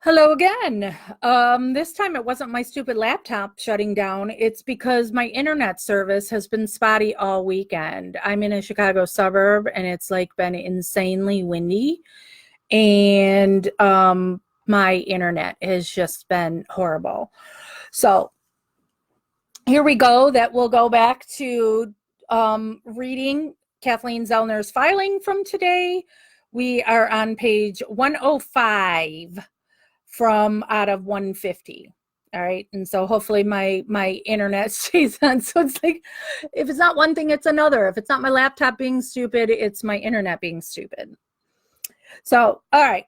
Hello again. This time it wasn't my stupid laptop shutting down. It's because my internet service has been spotty all weekend. I'm in a Chicago suburb and it's like been insanely windy and my internet has just been horrible. So here we go. That will go back to reading Kathleen Zellner's filing from today. We are on page 105 from out of 150. All right. And so hopefully my internet stays on. So it's like, if it's not one thing, it's another. If it's not my laptop being stupid, it's my internet being stupid. So, all right.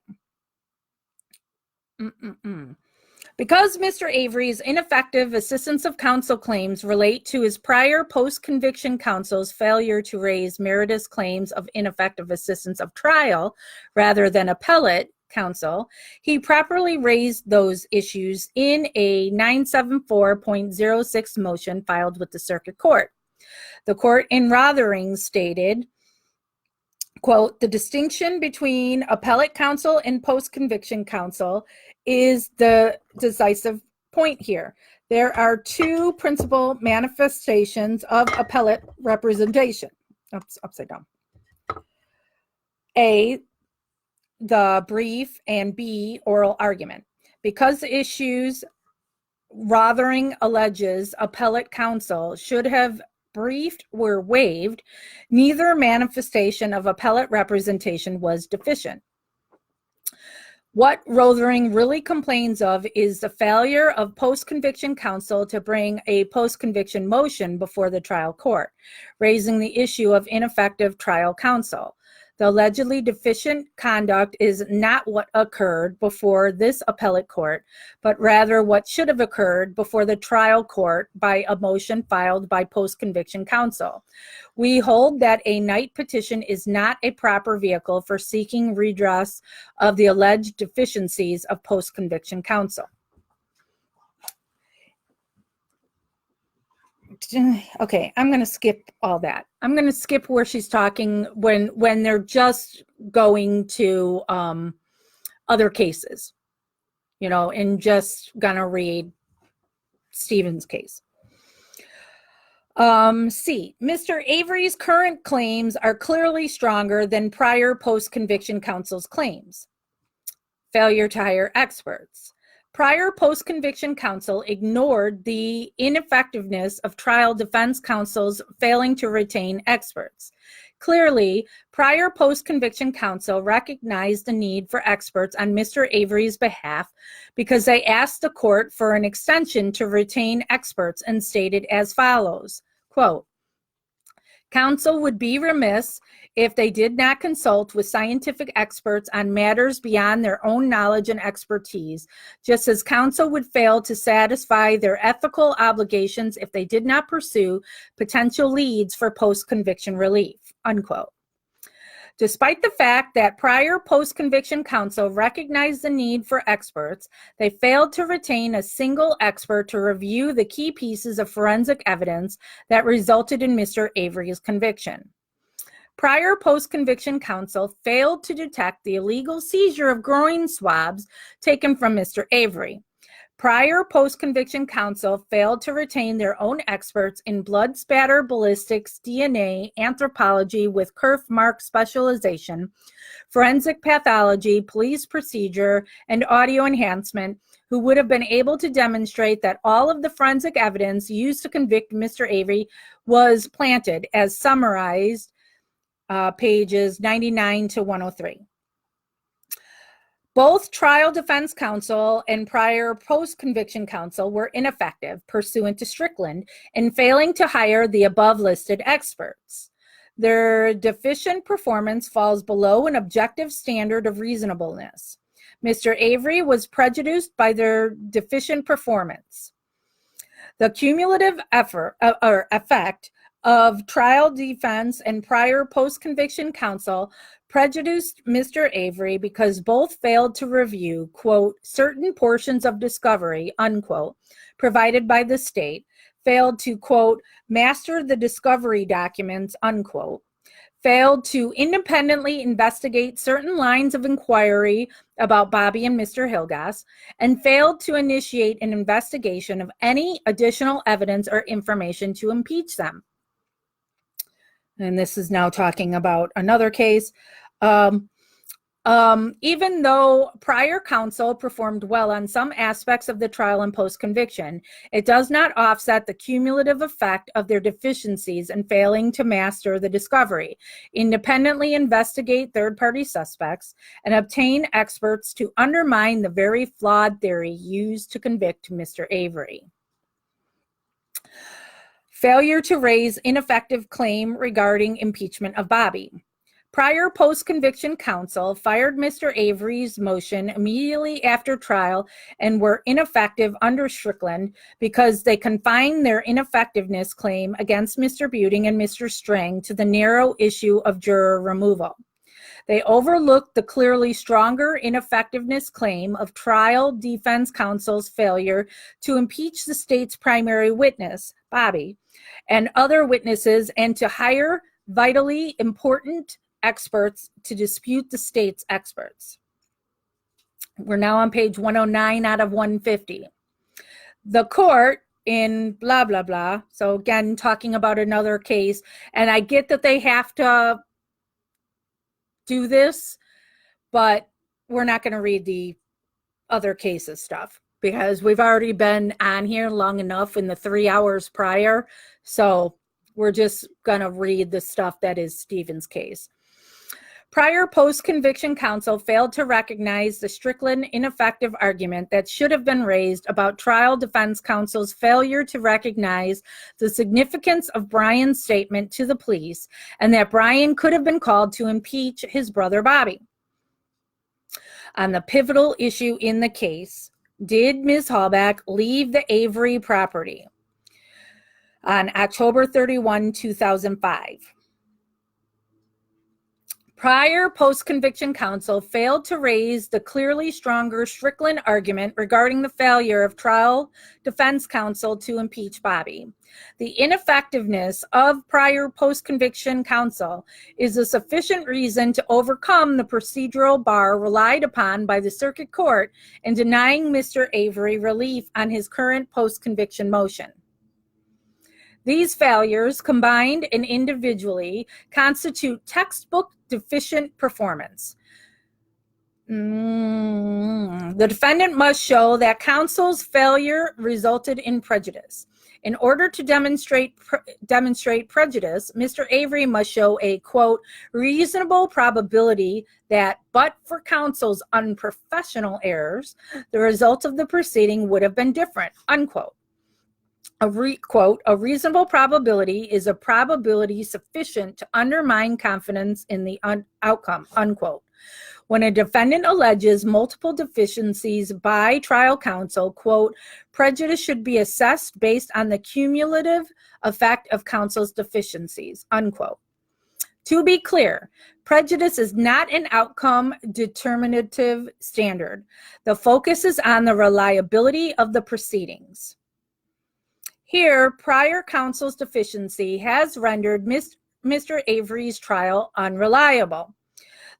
Because Mr. Avery's ineffective assistance of counsel claims relate to his prior post-conviction counsel's failure to raise meritorious claims of ineffective assistance of trial rather than appellate counsel, he properly raised those issues in a 974.06 motion filed with the circuit court. The court in Rothering stated, quote, the distinction between appellate counsel and post-conviction counsel is the decisive point here. There are two principal manifestations of appellate representation. Upside down. A, the brief, and B, oral argument. Because the issues Rothering alleges appellate counsel should have briefed were waived, neither manifestation of appellate representation was deficient. What Rothering really complains of is the failure of post-conviction counsel to bring a post-conviction motion before the trial court, raising the issue of ineffective trial counsel. The allegedly deficient conduct is not what occurred before this appellate court, but rather what should have occurred before the trial court by a motion filed by post-conviction counsel. We hold that a Knight petition is not a proper vehicle for seeking redress of the alleged deficiencies of post-conviction counsel. Okay, I'm going to skip all that. I'm going to skip where she's talking when they're just going to other cases, you know, and just going to read Stephen's case. C, Mr. Avery's current claims are clearly stronger than prior post-conviction counsel's claims. Failure to hire experts. Prior post-conviction counsel ignored the ineffectiveness of trial defense counsel's failing to retain experts. Clearly, prior post-conviction counsel recognized the need for experts on Mr. Avery's behalf because they asked the court for an extension to retain experts and stated as follows, quote, counsel would be remiss if they did not consult with scientific experts on matters beyond their own knowledge and expertise, just as counsel would fail to satisfy their ethical obligations if they did not pursue potential leads for post-conviction relief, unquote. Despite the fact that prior post-conviction counsel recognized the need for experts, they failed to retain a single expert to review the key pieces of forensic evidence that resulted in Mr. Avery's conviction. Prior post-conviction counsel failed to detect the illegal seizure of groin swabs taken from Mr. Avery. Prior post-conviction counsel failed to retain their own experts in blood spatter ballistics, DNA, anthropology with kerf mark specialization, forensic pathology, police procedure, and audio enhancement, who would have been able to demonstrate that all of the forensic evidence used to convict Mr. Avery was planted, as summarized pages 99 to 103. Both trial defense counsel and prior post-conviction counsel were ineffective pursuant to Strickland in failing to hire the above-listed experts. Their deficient performance falls below an objective standard of reasonableness. Mr. Avery was prejudiced by their deficient performance. The cumulative effect of trial defense and prior post-conviction counsel prejudiced Mr. Avery because both failed to review, quote, certain portions of discovery, unquote, provided by the state, failed to, quote, master the discovery documents, unquote, failed to independently investigate certain lines of inquiry about Bobby and Mr. Hilgas, and failed to initiate an investigation of any additional evidence or information to impeach them. And this is now talking about another case. Even though prior counsel performed well on some aspects of the trial and post-conviction, it does not offset the cumulative effect of their deficiencies in failing to master the discovery, independently investigate third-party suspects, and obtain experts to undermine the very flawed theory used to convict Mr. Avery. Failure to raise ineffective claim regarding impeachment of Bobby. Prior post-conviction counsel fired Mr. Avery's motion immediately after trial and were ineffective under Strickland because they confined their ineffectiveness claim against Mr. Buting and Mr. Strang to the narrow issue of juror removal. They overlooked the clearly stronger ineffectiveness claim of trial defense counsel's failure to impeach the state's primary witness, Bobby, and other witnesses, and to hire vitally important experts to dispute the state's experts. We're now on page 109 out of 150. The court in blah, blah, blah. So again, talking about another case, and I get that they have to do this, but we're not going to read the other cases stuff because we've already been on here long enough in the 3 hours prior. So we're just going to read the stuff that is Stephen's case. Prior post-conviction counsel failed to recognize the Strickland ineffective argument that should have been raised about trial defense counsel's failure to recognize the significance of Brian's statement to the police and that Brian could have been called to impeach his brother Bobby. On the pivotal issue in the case, did Ms. Hallback leave the Avery property on October 31, 2005? Prior post-conviction counsel failed to raise the clearly stronger Strickland argument regarding the failure of trial defense counsel to impeach Bobby. The ineffectiveness of prior post-conviction counsel is a sufficient reason to overcome the procedural bar relied upon by the circuit court in denying Mr. Avery relief on his current post-conviction motion. These failures, combined and individually, constitute textbook deficient performance. The defendant must show that counsel's failure resulted in prejudice. In order to demonstrate prejudice, Mr. Avery must show a, quote, reasonable probability that, but for counsel's unprofessional errors, the result of the proceeding would have been different, unquote. Quote, a reasonable probability is a probability sufficient to undermine confidence in the outcome, unquote. When a defendant alleges multiple deficiencies by trial counsel, quote, prejudice should be assessed based on the cumulative effect of counsel's deficiencies, unquote. To be clear, prejudice is not an outcome determinative standard. The focus is on the reliability of the proceedings. Here, prior counsel's deficiency has rendered Mr. Avery's trial unreliable.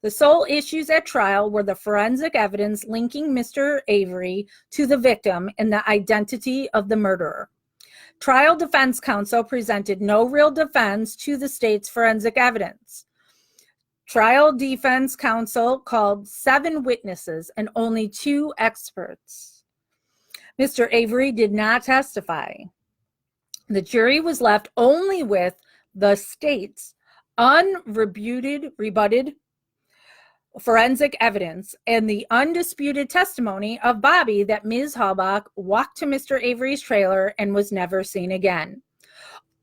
The sole issues at trial were the forensic evidence linking Mr. Avery to the victim and the identity of the murderer. Trial defense counsel presented no real defense to the state's forensic evidence. Trial defense counsel called 7 witnesses and only 2 experts. Mr. Avery did not testify. The jury was left only with the state's rebutted forensic evidence and the undisputed testimony of Bobby that Ms. Hallback walked to Mr. Avery's trailer and was never seen again.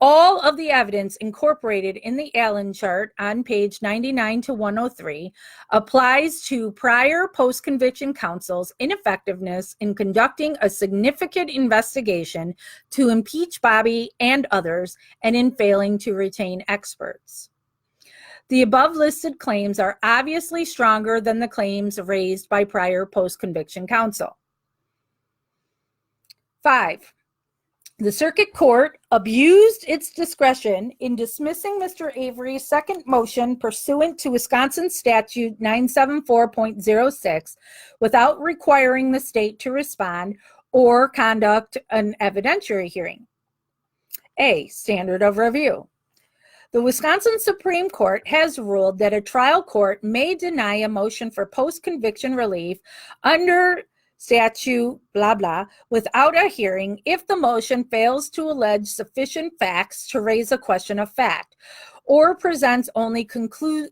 All of the evidence incorporated in the Allen chart on page 99 to 103 applies to prior post-conviction counsel's ineffectiveness in conducting a significant investigation to impeach Bobby and others and in failing to retain experts. The above listed claims are obviously stronger than the claims raised by prior post-conviction counsel. 5. The circuit court abused its discretion in dismissing Mr. Avery's second motion pursuant to Wisconsin Statute 974.06 without requiring the state to respond or conduct an evidentiary hearing. A, standard of review. The Wisconsin Supreme Court has ruled that a trial court may deny a motion for post-conviction relief under statute blah blah without a hearing if the motion fails to allege sufficient facts to raise a question of fact or presents only conclusory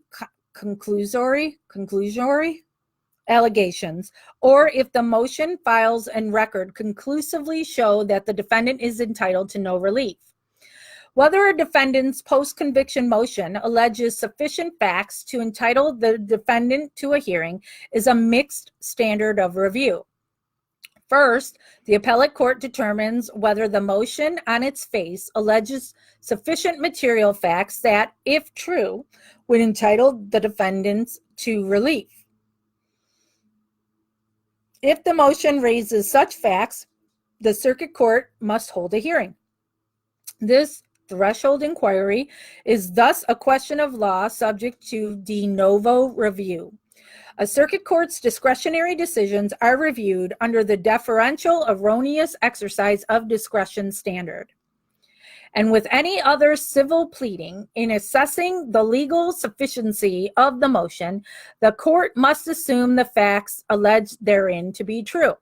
allegations, or if the motion, files, and record conclusively show that the defendant is entitled to no relief. Whether a defendant's post-conviction motion alleges sufficient facts to entitle the defendant to a hearing is a mixed standard of review. First, the appellate court determines whether the motion on its face alleges sufficient material facts that, if true, would entitle the defendants to relief. If the motion raises such facts, the circuit court must hold a hearing. This threshold inquiry is thus a question of law subject to de novo review. A circuit court's discretionary decisions are reviewed under the deferential erroneous exercise of discretion standard. And with any other civil pleading, in assessing the legal sufficiency of the motion, the court must assume the facts alleged therein to be true.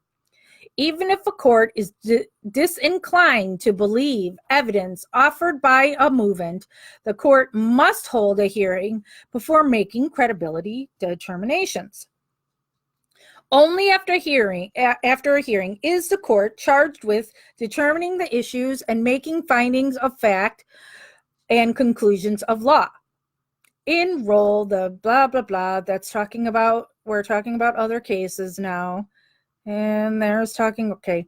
Even if a court is disinclined to believe evidence offered by a movant, the court must hold a hearing before making credibility determinations. Only after a hearing is the court charged with determining the issues and making findings of fact and conclusions of law. Enroll the blah, blah, blah. We're talking about other cases now. And there's talking, okay.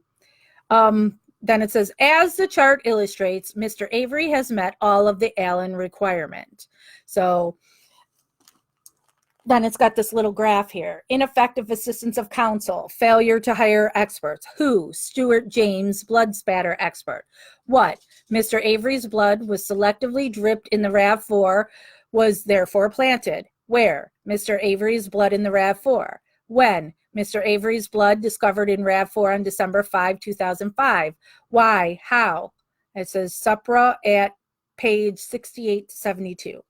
Then it says, as the chart illustrates, Mr. Avery has met all of the Allen requirement. So then it's got this little graph here. Ineffective assistance of counsel, failure to hire experts. Who? Stuart James, blood spatter expert. What? Mr. Avery's blood was selectively dripped in the RAV4, was therefore planted. Where? Mr. Avery's blood in the RAV4. When? Mr. Avery's blood discovered in RAV4 on December 5, 2005. Why? How? It says Supra at page 68 to 72.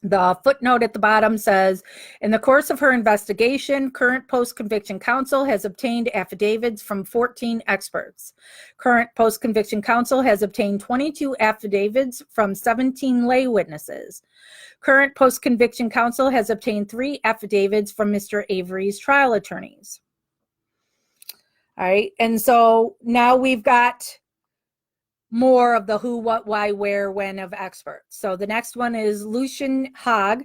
The footnote at the bottom says, in the course of her investigation, current post-conviction counsel has obtained affidavits from 14 experts. Current post-conviction counsel has obtained 22 affidavits from 17 lay witnesses. Current post-conviction counsel has obtained 3 affidavits from Mr. Avery's trial attorneys. All right, and so now we've got more of the who, what, why, where, when of experts. So the next one is Lucian Haag,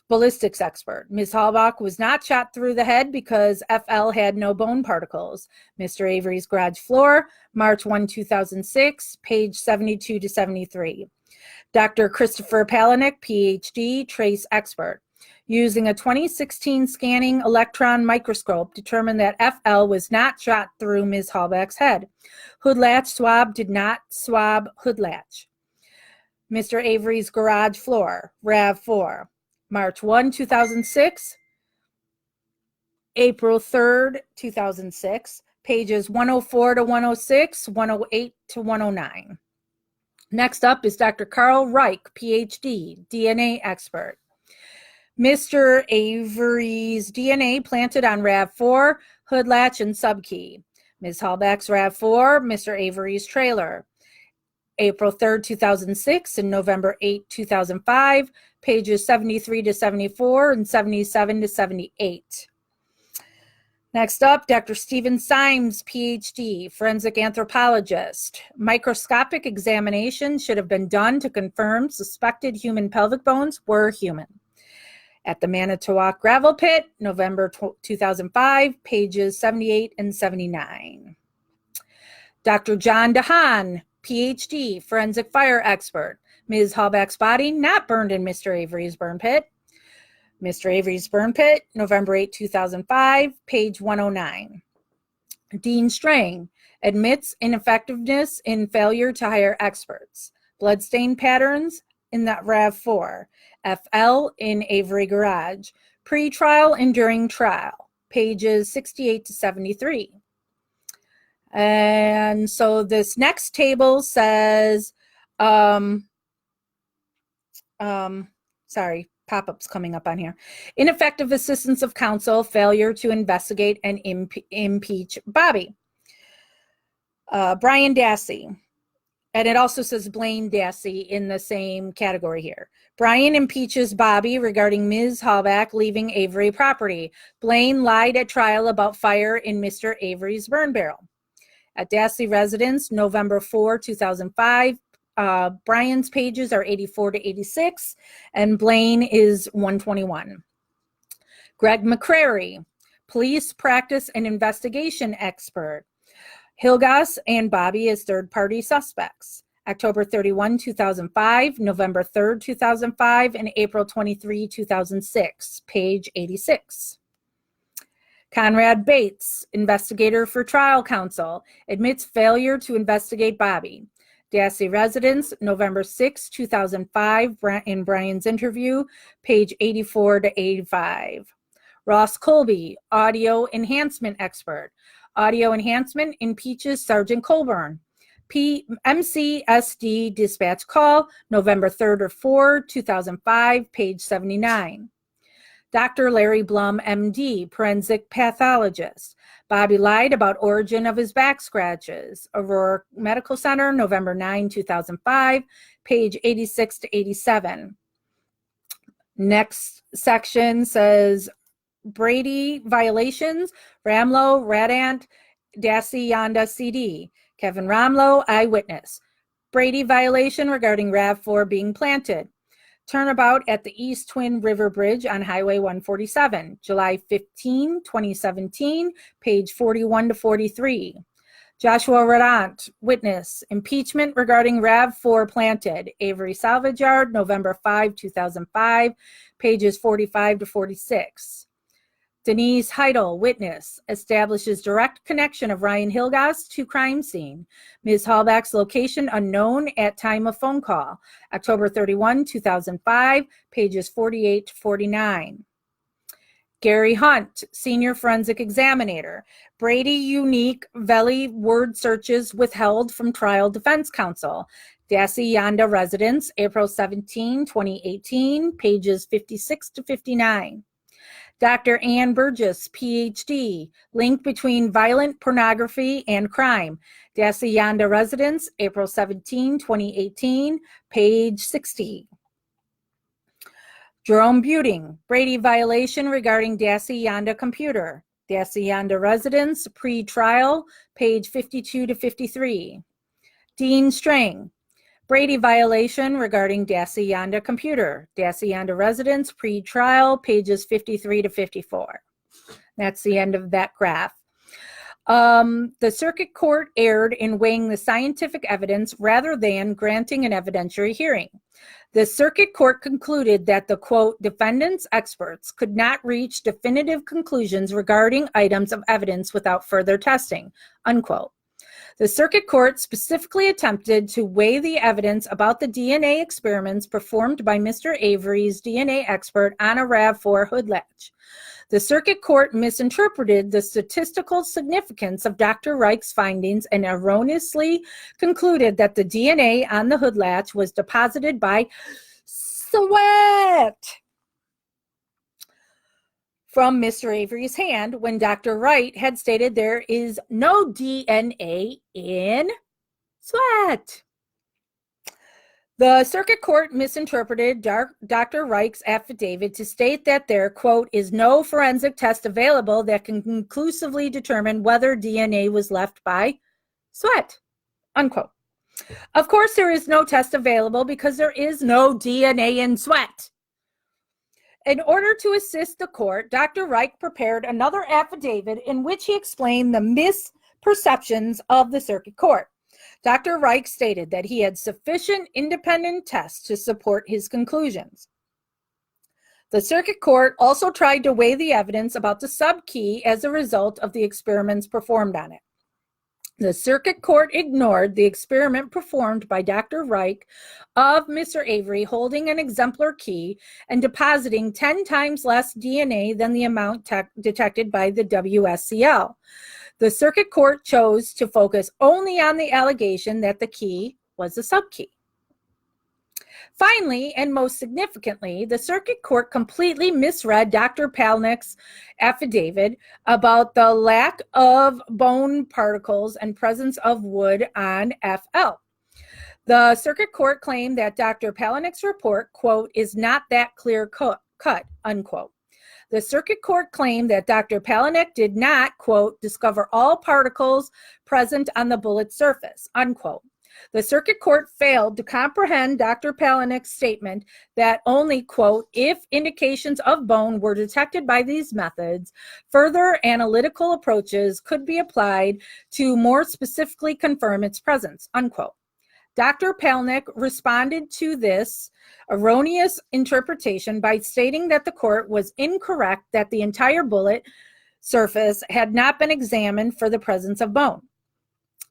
ballistics expert. Ms. Halbach was not shot through the head because FL had no bone particles. Mr. Avery's garage floor, March 1, 2006, page 72 to 73. Dr. Christopher Palaniuk, PhD, trace expert. Using a 2016 scanning electron microscope, determined that FL was not shot through Ms. Halbach's head. Hood latch swab did not swab hood latch. Mr. Avery's garage floor, RAV4, March 1, 2006, April 3rd, 2006, pages 104 to 106, 108 to 109. Next up is Dr. Carl Reich, PhD, DNA expert. Mr. Avery's DNA planted on RAV4, hood latch, and subkey. Ms. Halbach's RAV4, Mr. Avery's trailer. April 3rd, 2006 and November 8, 2005, pages 73 to 74 and 77 to 78. Next up, Dr. Stephen Symes, PhD, forensic anthropologist. Microscopic examination should have been done to confirm suspected human pelvic bones were human. At the Manitowoc Gravel Pit, November 2005, pages 78 and 79. Dr. John DeHaan, PhD, forensic fire expert. Ms. Halbach's body not burned in Mr. Avery's burn pit. Mr. Avery's burn pit, November 8, 2005, page 109. Dean Strang admits ineffectiveness in failure to hire experts. Bloodstain patterns in that RAV4. FL in Avery Garage. Pre-trial and during trial, pages 68 to 73. And so this next table says, sorry, pop-ups coming up on here. Ineffective assistance of counsel, failure to investigate and impeach Bobby. Brian Dassey. And it also says Blaine Dassey in the same category here. Brian impeaches Bobby regarding Ms. Hallback leaving Avery property. Blaine lied at trial about fire in Mr. Avery's burn barrel. At Dassey residence, November 4, 2005, Brian's pages are 84 to 86, and Blaine is 121. Greg McCrary, police practice and investigation expert. Hilgas and Bobby as third-party suspects. October 31, 2005, November 3, 2005, and April 23, 2006, page 86. Conrad Bates, investigator for trial counsel, admits failure to investigate Bobby. Dassey residence, November 6, 2005, in Brian's interview, page 84 to 85. Ross Colby, audio enhancement expert. Audio enhancement impeaches Sergeant Colburn. MCSD dispatch call, November 3rd or 4, 2005, page 79. Dr. Larry Blum, MD, forensic pathologist. Bobby lied about origin of his back scratches. Aurora Medical Center, November 9, 2005, page 86 to 87. Next section says Brady violations, Ramlo, Radant, Dassey, Yonda, CD. Kevin Ramlo, eyewitness. Brady violation regarding RAV4 being planted. Turnabout at the East Twin River Bridge on Highway 147, July 15, 2017, page 41 to 43. Joshua Radant, witness. Impeachment regarding RAV4 planted. Avery Salvage Yard, November 5, 2005, pages 45 to 46. Denise Heidel, witness, establishes direct connection of Ryan Hilgas to crime scene. Ms. Hallback's location unknown at time of phone call. October 31, 2005, pages 48 to 49. Gary Hunt, senior forensic examiner. Brady unique Veli word searches withheld from trial defense counsel. Dassey Yonda residence, April 17, 2018, pages 56 to 59. Dr. Ann Burgess, PhD, link between violent pornography and crime. Dassey Yonda residence, April 17, 2018, page 60. Jerome Buting, Brady violation regarding Dassey Yonda computer. Dassey Yonda residence, pre-trial, page 52 to 53. Dean Strang, Brady violation regarding Dassey Yonda computer. Dassey Yonda residence, pre-trial, pages 53 to 54. That's the end of that graph. The circuit court erred in weighing the scientific evidence rather than granting an evidentiary hearing. The circuit court concluded that the, quote, defendant's experts could not reach definitive conclusions regarding items of evidence without further testing, unquote. The circuit court specifically attempted to weigh the evidence about the DNA experiments performed by Mr. Avery's DNA expert on a RAV4 hood latch. The circuit court misinterpreted the statistical significance of Dr. Reich's findings and erroneously concluded that the DNA on the hood latch was deposited by sweat from Mr. Avery's hand when Dr. Wright had stated there is no DNA in sweat. The circuit court misinterpreted Dr. Reich's affidavit to state that there, quote, is no forensic test available that can conclusively determine whether DNA was left by sweat, unquote. Of course, there is no test available because there is no DNA in sweat. In order to assist the court, Dr. Reich prepared another affidavit in which he explained the misperceptions of the circuit court. Dr. Reich stated that he had sufficient independent tests to support his conclusions. The circuit court also tried to weigh the evidence about the subkey as a result of the experiments performed on it. The circuit court ignored the experiment performed by Dr. Reich of Mr. Avery holding an exemplar key and depositing 10 times less DNA than the amount detected by the WSCL. The circuit court chose to focus only on the allegation that the key was a subkey. Finally, and most significantly, the circuit court completely misread Dr. Palnick's affidavit about the lack of bone particles and presence of wood on FL. The circuit court claimed that Dr. Palnick's report, quote, is not that clear cut, unquote. The circuit court claimed that Dr. Palnick did not, quote, discover all particles present on the bullet surface, unquote. The circuit court failed to comprehend Dr. Palnick's statement that only, quote, if indications of bone were detected by these methods, further analytical approaches could be applied to more specifically confirm its presence, unquote. Dr. Palnick responded to this erroneous interpretation by stating that the court was incorrect that the entire bullet surface had not been examined for the presence of bone.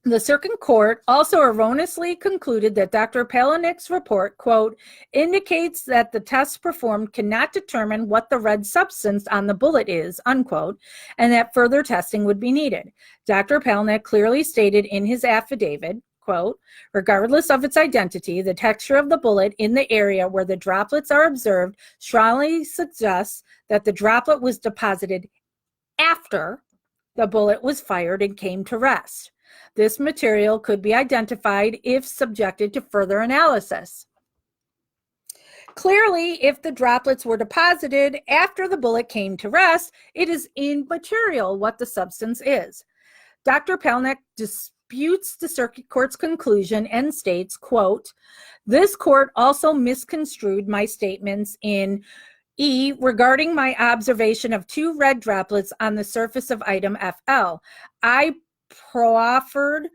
The circuit court also erroneously concluded that Dr. Palnick's report, quote, indicates that the test performed cannot determine what the red substance on the bullet is, unquote, and that further testing would be needed. Dr. Palnick clearly stated in his affidavit, quote, regardless of its identity, the texture of the bullet in the area where the droplets are observed strongly suggests that the droplet was deposited after the bullet was fired and came to rest. This material could be identified if subjected to further analysis. Clearly, if the droplets were deposited after the bullet came to rest, it is immaterial what the substance is. Dr. Palnick disputes the circuit court's conclusion and states, quote, this court also misconstrued my statements in E regarding my observation of 2 red droplets on the surface of item FL. I proffered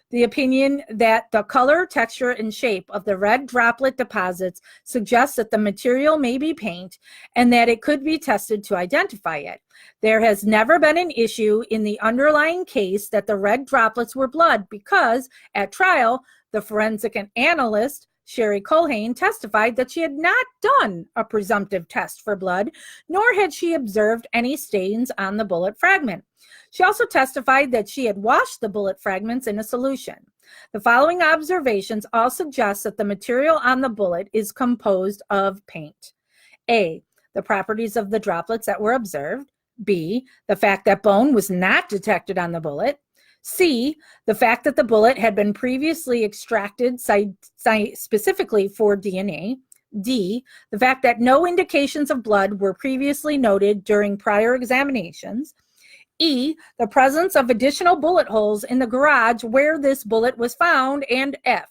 the opinion that the color, texture, and shape of the red droplet deposits suggests that the material may be paint and that it could be tested to identify it. There has never been an issue in the underlying case that the red droplets were blood because, at trial, the forensic analyst, Sherry Culhane, testified that she had not done a presumptive test for blood, nor had she observed any stains on the bullet fragment. She also testified that she had washed the bullet fragments in a solution. The following observations all suggest that the material on the bullet is composed of paint. A, the properties of the droplets that were observed. B, the fact that bone was not detected on the bullet. C, the fact that the bullet had been previously extracted specifically for DNA. D, the fact that no indications of blood were previously noted during prior examinations. E, the presence of additional bullet holes in the garage where this bullet was found. And F,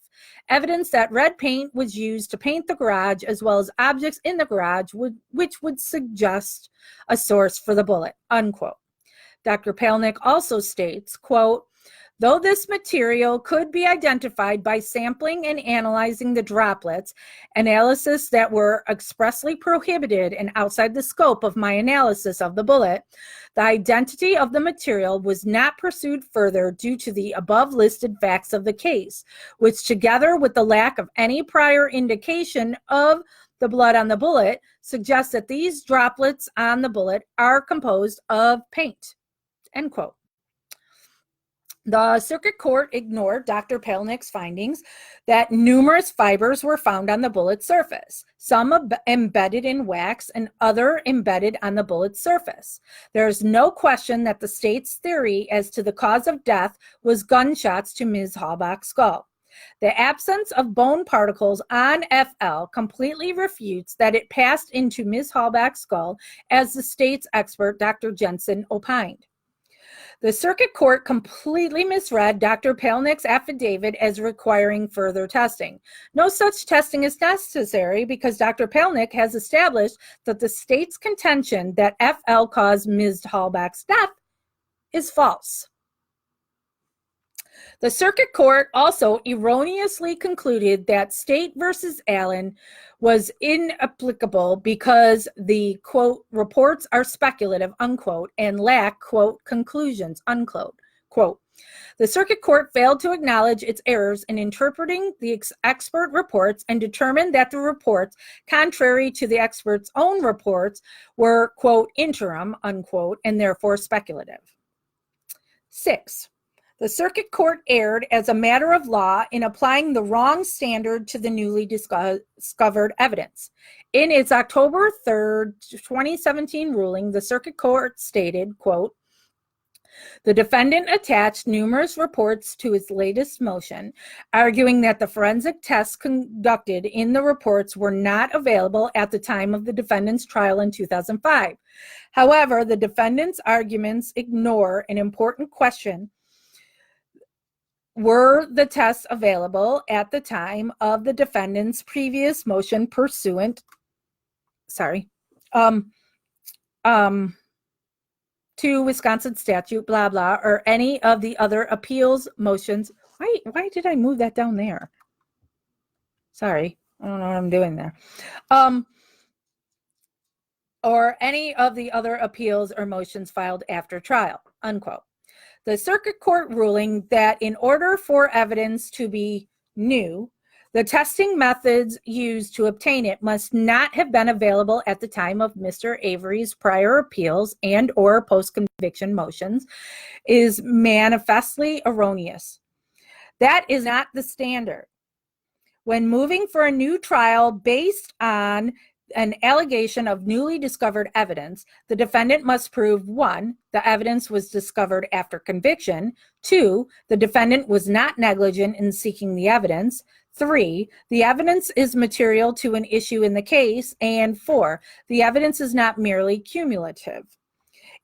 evidence that red paint was used to paint the garage as well as objects in the garage which would suggest a source for the bullet, unquote. Dr. Palnick also states, quote, though this material could be identified by sampling and analyzing the droplets, analysis that were expressly prohibited and outside the scope of my analysis of the bullet, the identity of the material was not pursued further due to the above listed facts of the case, which together with the lack of any prior indication of the blood on the bullet suggests that these droplets on the bullet are composed of paint, end quote. The circuit court ignored Dr. Palnick's findings that numerous fibers were found on the bullet's surface, some embedded in wax and other embedded on the bullet's surface. There is no question that the state's theory as to the cause of death was gunshots to Ms. Halbach's skull. The absence of bone particles on FL completely refutes that it passed into Ms. Halbach's skull, as the state's expert, Dr. Jensen, opined. The circuit court completely misread Dr. Palnick's affidavit as requiring further testing. No such testing is necessary because Dr. Palnick has established that the state's contention that FL caused Ms. Halbach's death is false. The circuit court also erroneously concluded that State versus Allen was inapplicable because the, quote, reports are speculative, unquote, and lack, quote, conclusions, unquote. quote, the circuit court failed to acknowledge its errors in interpreting the expert reports and determined that the reports, contrary to the expert's own reports, were, quote, interim, unquote, and therefore speculative. 6, the circuit court erred as a matter of law in applying the wrong standard to the newly discovered evidence. In its October 3rd, 2017 ruling, the circuit court stated, quote, the defendant attached numerous reports to its latest motion, arguing that the forensic tests conducted in the reports were not available at the time of the defendant's trial in 2005. However, the defendant's arguments ignore an important question. Were the tests available at the time of the defendant's previous motion pursuant, to Wisconsin statute, blah, blah, or any of the other appeals motions? Why did I move that down there? Sorry, I don't know what I'm doing there. Or any of the other appeals or motions filed after trial, unquote. The circuit court ruling that in order for evidence to be new, the testing methods used to obtain it must not have been available at the time of Mr. Avery's prior appeals and or post-conviction motions is manifestly erroneous. That is not the standard. When moving for a new trial based on an allegation of newly discovered evidence, the defendant must prove 1, the evidence was discovered after conviction, 2, the defendant was not negligent in seeking the evidence, 3, the evidence is material to an issue in the case, and 4, the evidence is not merely cumulative.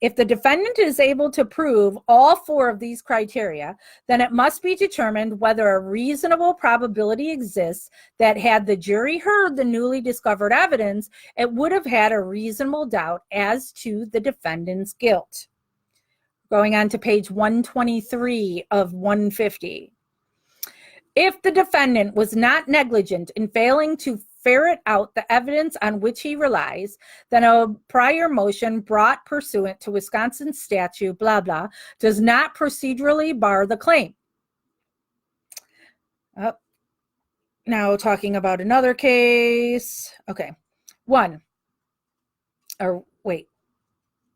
If the defendant is able to prove all 4 of these criteria, then it must be determined whether a reasonable probability exists that had the jury heard the newly discovered evidence, it would have had a reasonable doubt as to the defendant's guilt. Going on to page 123 of 150. If the defendant was not negligent in failing to ferret out the evidence on which he relies, then a prior motion brought pursuant to Wisconsin statute, blah, blah, does not procedurally bar the claim. Now talking about another case. Okay.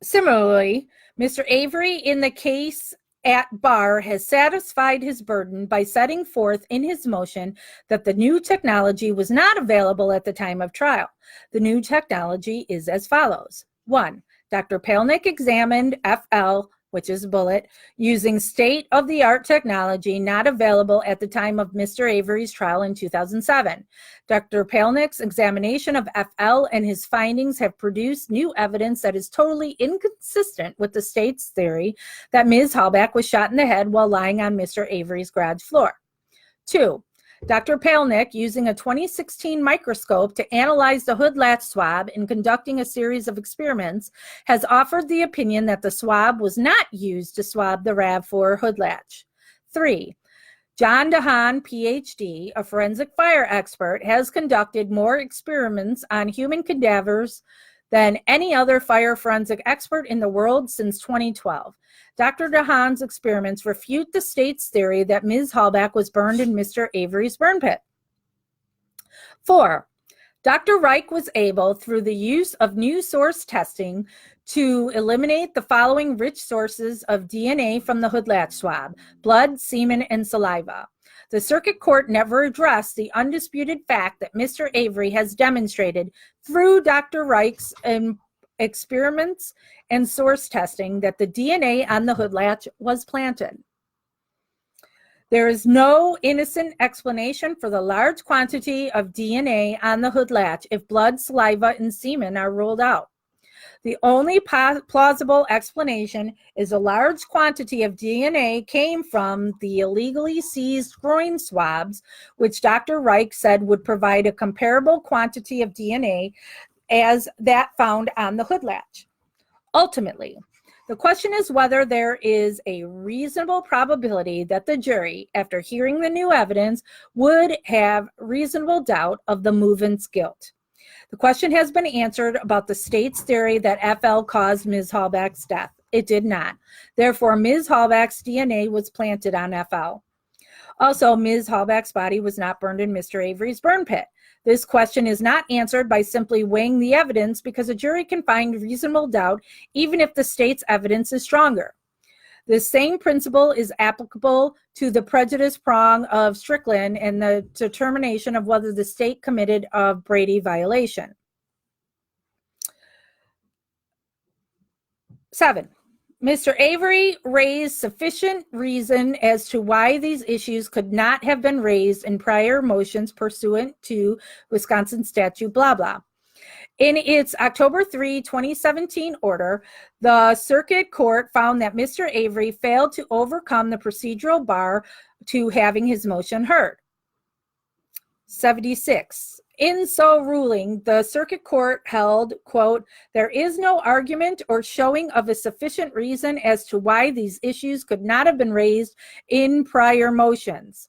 Similarly, Mr. Avery in the case at bar has satisfied his burden by setting forth in his motion that the new technology was not available at the time of trial. The new technology is as follows. 1, Dr. Palnick examined FL, which is bullet, using state-of-the-art technology not available at the time of Mr. Avery's trial in 2007. Dr. Palnick's examination of FL and his findings have produced new evidence that is totally inconsistent with the state's theory that Ms. Hallback was shot in the head while lying on Mr. Avery's garage floor. 2, Dr. Palnick, using a 2016 microscope to analyze the hood latch swab and conducting a series of experiments, has offered the opinion that the swab was not used to swab the RAV4 hood latch. 3, John DeHaan, PhD, a forensic fire expert, has conducted more experiments on human cadavers than any other fire forensic expert in the world since 2012. Dr. DeHaan's experiments refute the state's theory that Ms. Hallback was burned in Mr. Avery's burn pit. 4, Dr. Reich was able, through the use of new source testing, to eliminate the following rich sources of DNA from the hood latch swab: blood, semen, and saliva. The circuit court never addressed the undisputed fact that Mr. Avery has demonstrated through Dr. Reich's experiments and source testing that the DNA on the hood latch was planted. There is no innocent explanation for the large quantity of DNA on the hood latch if blood, saliva, and semen are ruled out. The only plausible explanation is a large quantity of DNA came from the illegally seized groin swabs, which Dr. Reich said would provide a comparable quantity of DNA as that found on the hood latch. Ultimately, the question is whether there is a reasonable probability that the jury, after hearing the new evidence, would have reasonable doubt of the movant's guilt. The question has been answered about the state's theory that FL caused Ms. Hallback's death. it did not. Therefore, Ms. Hallback's DNA was planted on FL. Also, Ms. Hallback's body was not burned in Mr. Avery's burn pit. This question is not answered by simply weighing the evidence because a jury can find reasonable doubt even if the state's evidence is stronger. This same principle is applicable to the prejudice prong of Strickland and the determination of whether the state committed a Brady violation. 7. Mr. Avery raised sufficient reason as to why these issues could not have been raised in prior motions pursuant to Wisconsin statute blah blah. In its October 3, 2017 order, the circuit court found that Mr. Avery failed to overcome the procedural bar to having his motion heard. 76. In so ruling, the circuit court held, quote, there is no argument or showing of a sufficient reason as to why these issues could not have been raised in prior motions.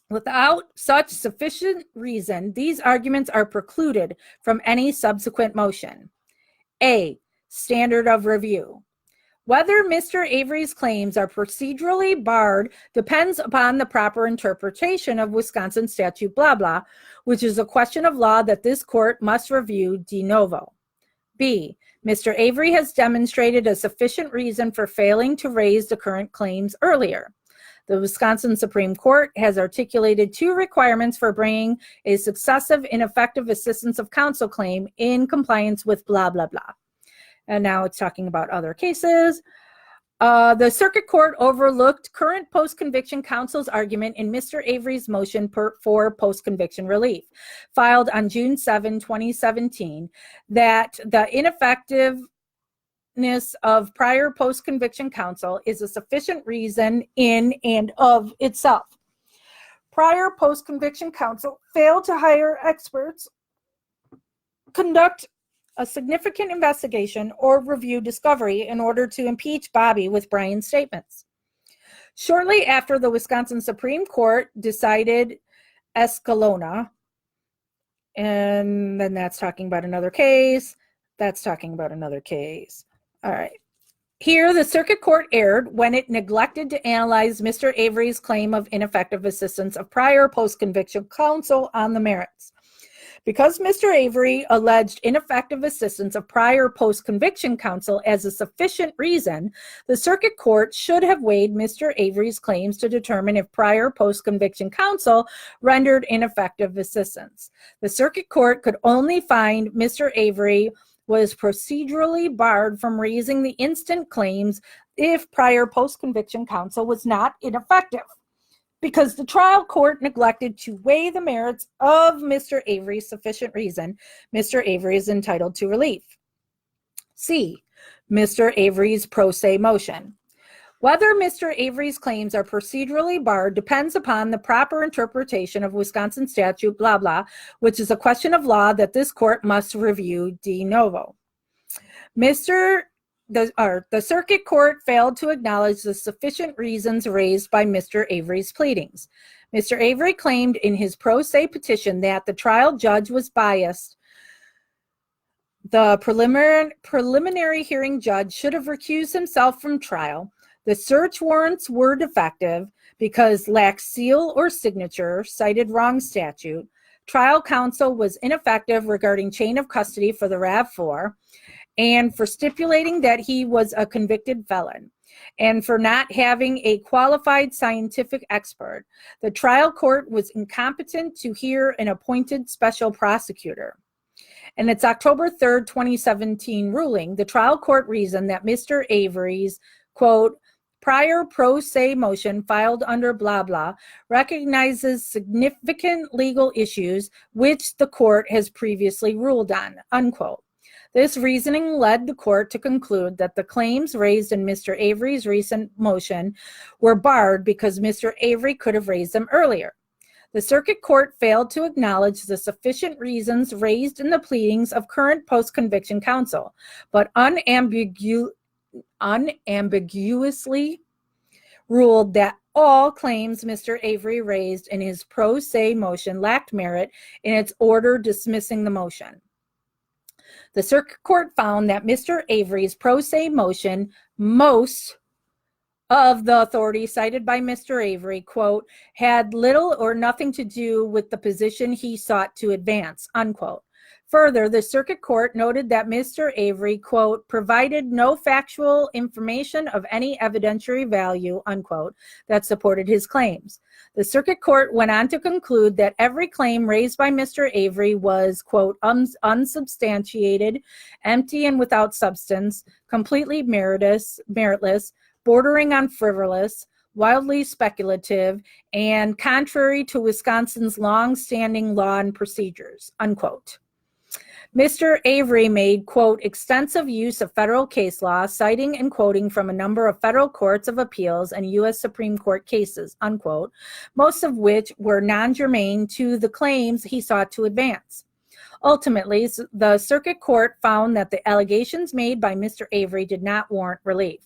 Without such sufficient reason, these arguments are precluded from any subsequent motion. A. Standard of review. Whether Mr. Avery's claims are procedurally barred depends upon the proper interpretation of Wisconsin statute blah blah, which is a question of law that this court must review de novo. B. Mr. Avery has demonstrated a sufficient reason for failing to raise the current claims earlier. The Wisconsin Supreme Court has articulated 2 requirements for bringing a successive ineffective assistance of counsel claim in compliance with blah blah blah. And now it's talking about other cases. The circuit court overlooked current post-conviction counsel's argument in Mr. Avery's motion for post-conviction relief, filed on June 7, 2017, that the ineffectiveness of prior post-conviction counsel is a sufficient reason in and of itself. Prior post-conviction counsel failed to hire experts, conduct a significant investigation, or review discovery in order to impeach Bobby with Brian's statements. Shortly after the Wisconsin Supreme Court decided Escalona, and then that's talking about another case, that's talking about another case. All right. Here, the circuit court erred when it neglected to analyze Mr. Avery's claim of ineffective assistance of prior post-conviction counsel on the merits. Because Mr. Avery alleged ineffective assistance of prior post-conviction counsel as a sufficient reason, the circuit court should have weighed Mr. Avery's claims to determine if prior post-conviction counsel rendered ineffective assistance. The circuit court could only find Mr. Avery was procedurally barred from raising the instant claims if prior post-conviction counsel was not ineffective, because the trial court neglected to weigh the merits of Mr. Avery's sufficient reason, Mr. Avery is entitled to relief. C. Mr. Avery's pro se motion. Whether Mr. Avery's claims are procedurally barred depends upon the proper interpretation of Wisconsin statute blah blah, which is a question of law that this court must review de novo. The circuit court failed to acknowledge the sufficient reasons raised by Mr. Avery's pleadings. Mr. Avery claimed in his pro se petition that the trial judge was biased. The preliminary hearing judge should have recused himself from trial. The search warrants were defective because lacked seal or signature, cited wrong statute. Trial counsel was ineffective regarding chain of custody for the RAV4, and for stipulating that he was a convicted felon, and for not having a qualified scientific expert. The trial court was incompetent to hear an appointed special prosecutor. In its October 3rd, 2017 ruling, the trial court reasoned that Mr. Avery's, quote, prior pro se motion filed under blah blah recognizes significant legal issues which the court has previously ruled on, unquote. This reasoning led the court to conclude that the claims raised in Mr. Avery's recent motion were barred because Mr. Avery could have raised them earlier. The circuit court failed to acknowledge the sufficient reasons raised in the pleadings of current post-conviction counsel, but unambiguously ruled that all claims Mr. Avery raised in his pro se motion lacked merit in its order dismissing the motion. The circuit court found that Mr. Avery's pro se motion, most of the authority cited by Mr. Avery, quote, had little or nothing to do with the position he sought to advance, unquote. Further, the circuit court noted that Mr. Avery, quote, provided no factual information of any evidentiary value, unquote, that supported his claims. The circuit court went on to conclude that every claim raised by Mr. Avery was, quote, unsubstantiated, empty and without substance, completely meritless, bordering on frivolous, wildly speculative, and contrary to Wisconsin's long-standing law and procedures, unquote. Mr. Avery made, quote, extensive use of federal case law, citing and quoting from a number of federal courts of appeals and U.S. Supreme Court cases, unquote, most of which were non-germane to the claims he sought to advance. Ultimately, the circuit court found that the allegations made by Mr. Avery did not warrant relief.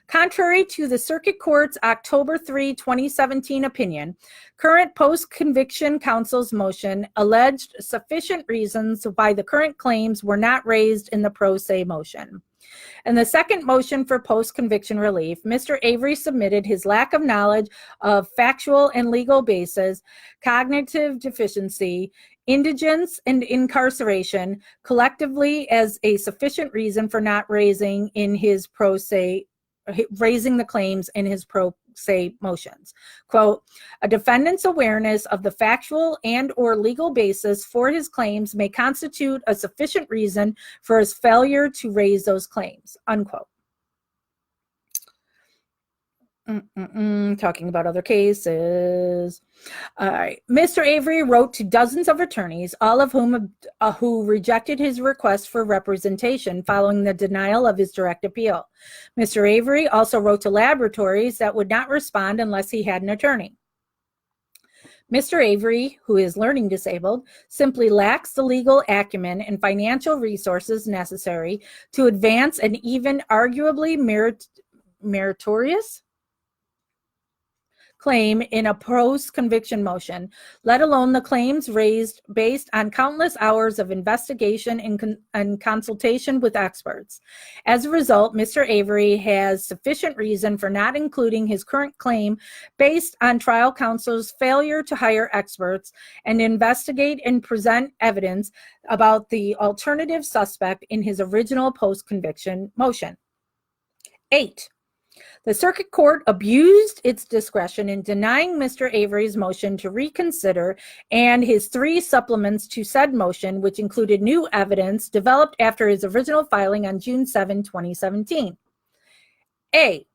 Contrary to the Circuit Court's October 3, 2017 opinion, current post-conviction counsel's motion alleged sufficient reasons why the current claims were not raised in the pro se motion. In the second motion for post-conviction relief, Mr. Avery submitted his lack of knowledge of factual and legal basis, cognitive deficiency, indigence, and incarceration collectively as a sufficient reason for not raising the claims in his pro se motions. Quote, a defendant's awareness of the factual and or legal basis for his claims may constitute a sufficient reason for his failure to raise those claims, unquote. Talking about other cases. All right. Mr. Avery wrote to dozens of attorneys, all of whom who rejected his request for representation following the denial of his direct appeal. Mr. Avery also wrote to laboratories that would not respond unless he had an attorney. Mr. Avery, who is learning disabled, simply lacks the legal acumen and financial resources necessary to advance an even arguably meritorious claim in a post-conviction motion, let alone the claims raised based on countless hours of investigation and consultation with experts. As a result, Mr. Avery has sufficient reason for not including his current claim based on trial counsel's failure to hire experts and investigate and present evidence about the alternative suspect in his original post-conviction motion. 8. The circuit court abused its discretion in denying Mr. Avery's motion to reconsider and his 3 supplements to said motion, which included new evidence developed after his original filing on June 7, 2017. A.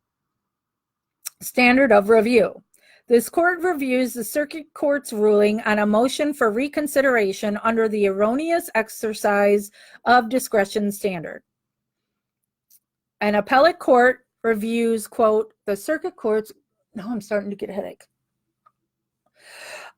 Standard of review. This court reviews the circuit court's ruling on a motion for reconsideration under the erroneous exercise of discretion standard. An appellate court reviews, quote, the circuit court's, now I'm starting to get a headache.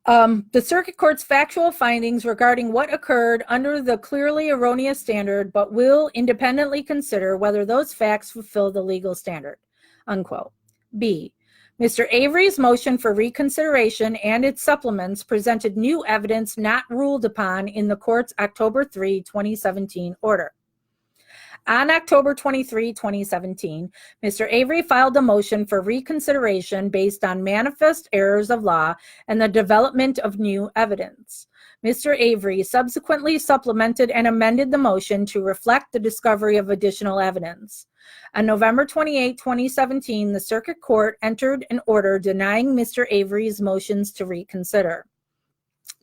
The circuit court's factual findings regarding what occurred under the clearly erroneous standard, but will independently consider whether those facts fulfill the legal standard, unquote. B, Mr. Avery's motion for reconsideration and its supplements presented new evidence not ruled upon in the court's October 3, 2017 order. On October 23, 2017, Mr. Avery filed a motion for reconsideration based on manifest errors of law and the development of new evidence. Mr. Avery subsequently supplemented and amended the motion to reflect the discovery of additional evidence. On November 28, 2017, the Circuit Court entered an order denying Mr. Avery's motions to reconsider.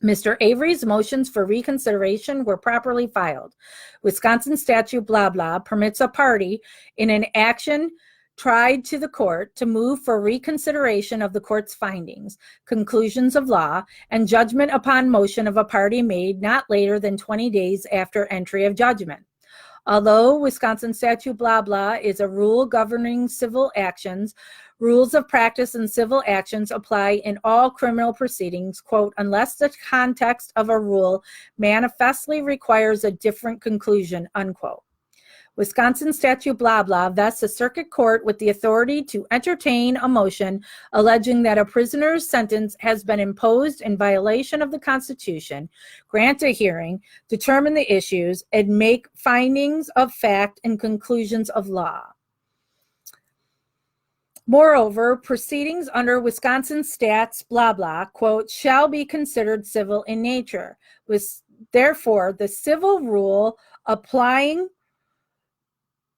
Mr. Avery's motions for reconsideration were properly filed. Wisconsin statute blah blah permits a party in an action tried to the court to move for reconsideration of the court's findings, conclusions of law, and judgment upon motion of a party made not later than 20 days after entry of judgment. Although Wisconsin statute blah blah is a rule governing civil actions, rules of practice in civil actions apply in all criminal proceedings, quote, unless the context of a rule manifestly requires a different conclusion, unquote. Wisconsin statute blah blah vests a circuit court with the authority to entertain a motion alleging that a prisoner's sentence has been imposed in violation of the Constitution, grant a hearing, determine the issues, and make findings of fact and conclusions of law. Moreover, proceedings under Wisconsin stats blah blah, quote, shall be considered civil in nature. Therefore, the civil rule applying